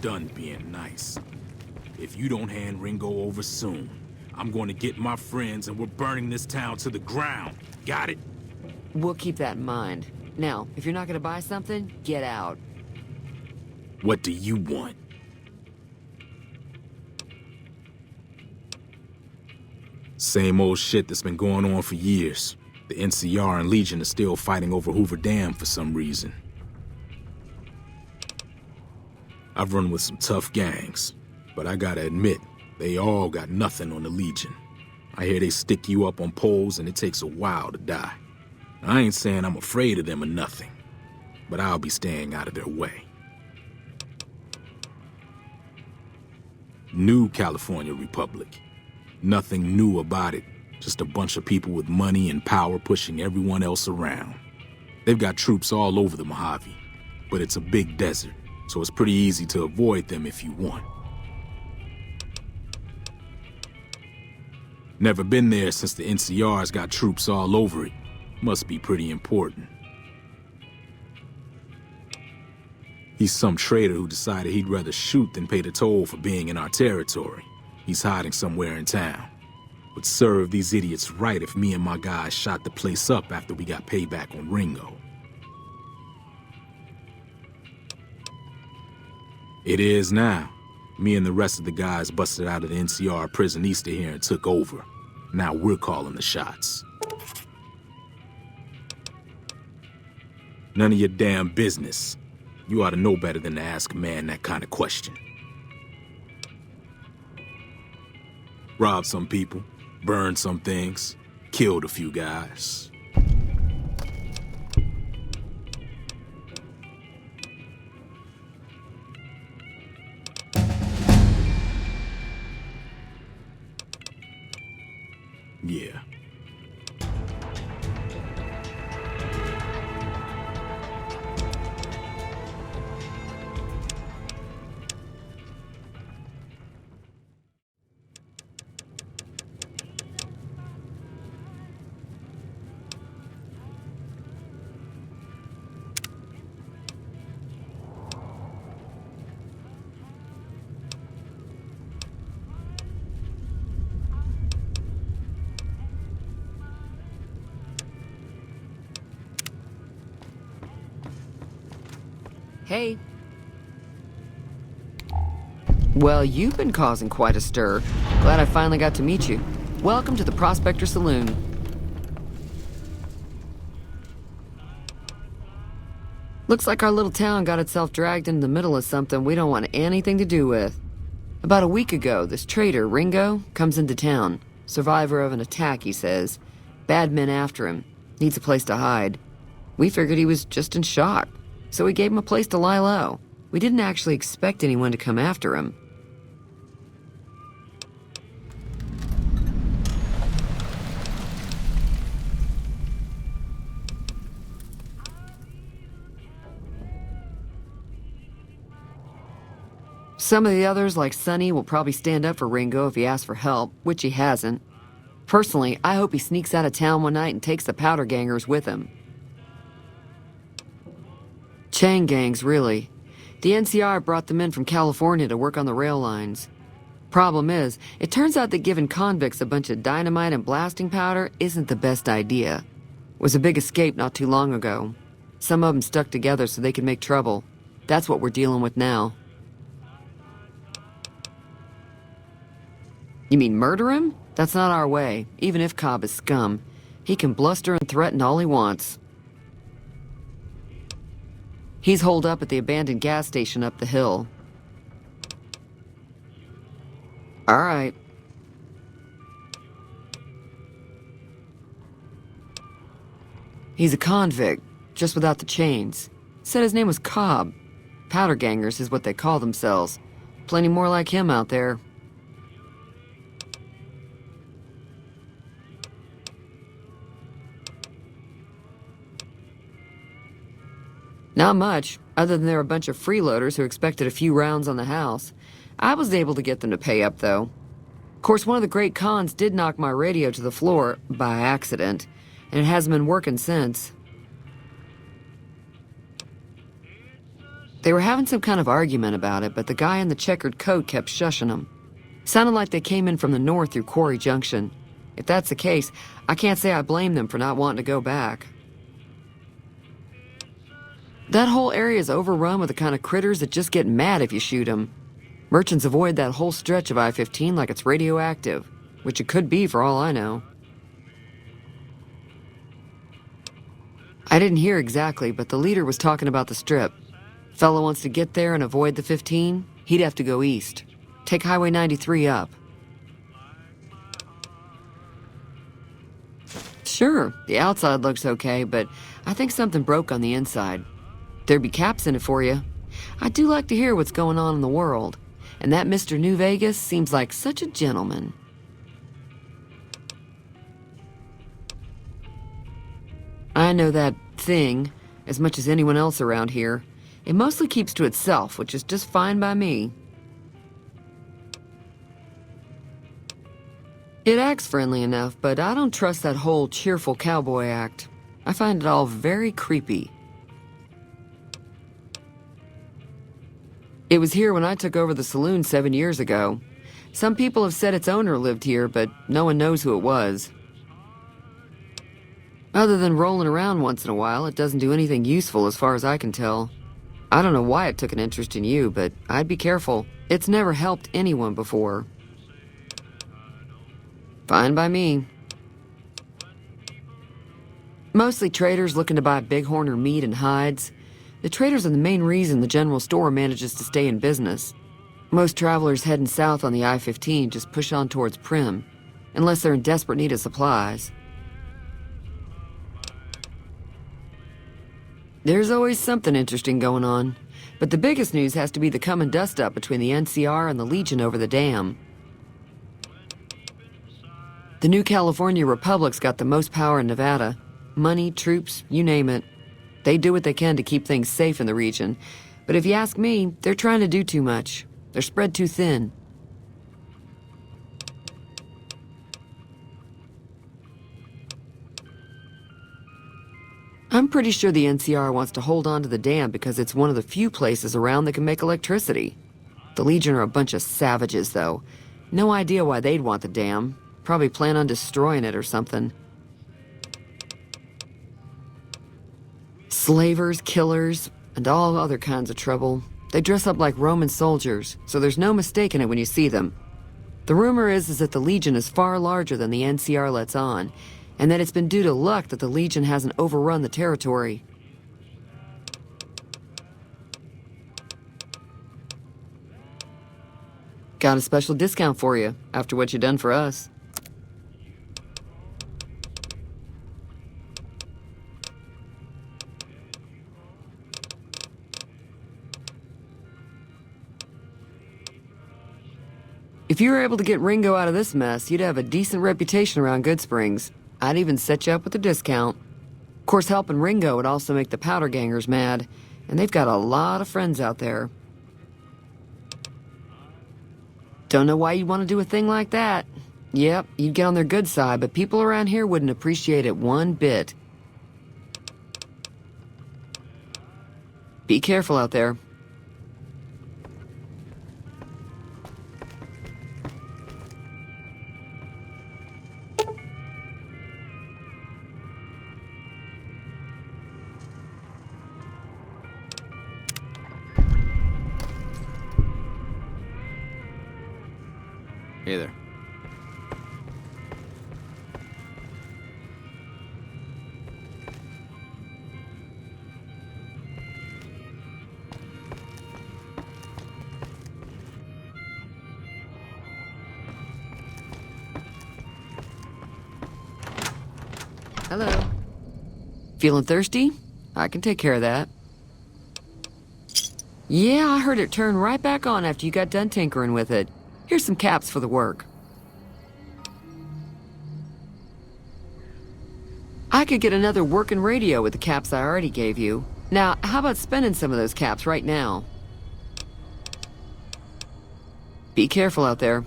done being nice. If you don't hand Ringo over soon, I'm going to get my friends and we're burning this town to the ground. Got it? We'll keep that in mind. Now, if you're not gonna buy something, get out. What do you want? Same old shit that's been going on for years. The NCR and Legion are still fighting over Hoover Dam for some reason. I've run with some tough gangs, but I gotta admit, they all got nothing on the Legion. I hear they stick you up on poles and it takes a while to die. I ain't saying I'm afraid of them or nothing, but I'll be staying out of their way. New California Republic. Nothing new about it. Just a bunch of people with money and power pushing everyone else around. They've got troops all over the Mojave, but it's a big desert, so it's pretty easy to avoid them if you want. Never been there since the NCR's got troops all over it. Must be pretty important. He's some traitor who decided he'd rather shoot than pay the toll for being in our territory. He's hiding somewhere in town. Would serve these idiots right if me and my guys shot the place up after we got payback on Ringo. It is now. Me and the rest of the guys busted out of the NCR prison east of here and took over. Now we're calling the shots. None of your damn business. You ought to know better than to ask a man that kind of question. Robbed some people, burned some things, killed a few guys. Yeah. Hey. Well, you've been causing quite a stir. Glad I finally got to meet you. Welcome to the Prospector Saloon. Looks like our little town got itself dragged into the middle of something we don't want anything to do with. About a week ago, this traitor, Ringo, comes into town. Survivor of an attack, he says. Bad men after him. Needs a place to hide. We figured he was just in shock, so we gave him a place to lie low. We didn't actually expect anyone to come after him. Some of the others, like Sonny, will probably stand up for Ringo if he asks for help, which he hasn't. Personally, I hope he sneaks out of town one night and takes the powder gangers with him. Chain gangs, really. The NCR brought them in from California to work on the rail lines. Problem is, it turns out that giving convicts a bunch of dynamite and blasting powder isn't the best idea. It was a big escape not too long ago. Some of them stuck together so they could make trouble. That's what we're dealing with now. You mean murder him? That's not our way, even if Cobb is scum. He can bluster and threaten all he wants. He's holed up at the abandoned gas station up the hill. All right. He's a convict, just without the chains. Said his name was Cobb. Powder gangers is what they call themselves. Plenty more like him out there. Not much, other than they're a bunch of freeloaders who expected a few rounds on the house. I was able to get them to pay up, though. Of course, one of the great cons did knock my radio to the floor, by accident, and it hasn't been working since. They were having some kind of argument about it, but the guy in the checkered coat kept shushing them. Sounded like they came in from the north through Quarry Junction. If that's the case, I can't say I blame them for not wanting to go back. That whole area is overrun with the kind of critters that just get mad if you shoot them. Merchants avoid that whole stretch of I-15 like it's radioactive, which it could be for all I know. I didn't hear exactly, but the leader was talking about the strip. Fella wants to get there and avoid the 15, he'd have to go east. Take Highway 93 up. Sure, the outside looks okay, but I think something broke on the inside. There'd be caps in it for you. I do like to hear what's going on in the world, and that Mr. New Vegas seems like such a gentleman. I know that thing as much as anyone else around here. It mostly keeps to itself, which is just fine by me. It acts friendly enough, but I don't trust that whole cheerful cowboy act. I find it all very creepy. It was here when I took over the saloon 7 years ago. Some people have said its owner lived here, but no one knows who it was. Other than rolling around once in a while, it doesn't do anything useful as far as I can tell. I don't know why it took an interest in you, but I'd be careful. It's never helped anyone before. Fine by me. Mostly traders looking to buy bighorn or meat and hides. The traders are the main reason the general store manages to stay in business. Most travelers heading south on the I-15 just push on towards Prim, unless they're in desperate need of supplies. There's always something interesting going on, but the biggest news has to be the coming dust-up between the NCR and the Legion over the dam. The new California Republic's got the most power in Nevada. Money, troops, you name it. They do what they can to keep things safe in the region, but if you ask me, they're trying to do too much. They're spread too thin. I'm pretty sure the NCR wants to hold on to the dam because it's one of the few places around that can make electricity. The Legion are a bunch of savages, though. No idea why they'd want the dam. Probably plan on destroying it or something. Slavers, killers, and all other kinds of trouble. They dress up like Roman soldiers, so there's no mistaking it when you see them. The rumor is that the Legion is far larger than the NCR lets on, and that it's been due to luck that the Legion hasn't overrun the territory. Got a special discount for you, after what you've done for us. If you were able to get Ringo out of this mess, you'd have a decent reputation around Goodsprings. I'd even set you up with a discount. Of course, helping Ringo would also make the powder gangers mad, and they've got a lot of friends out there. Don't know why you'd want to do a thing like that. Yep, you'd get on their good side, but people around here wouldn't appreciate it one bit. Be careful out there. Hey there. Hello. Feeling thirsty? I can take care of that. Yeah, I heard it turn right back on after you got done tinkering with it. Here's some caps for the work. I could get another working radio with the caps I already gave you. Now, how about spending some of those caps right now? Be careful out there.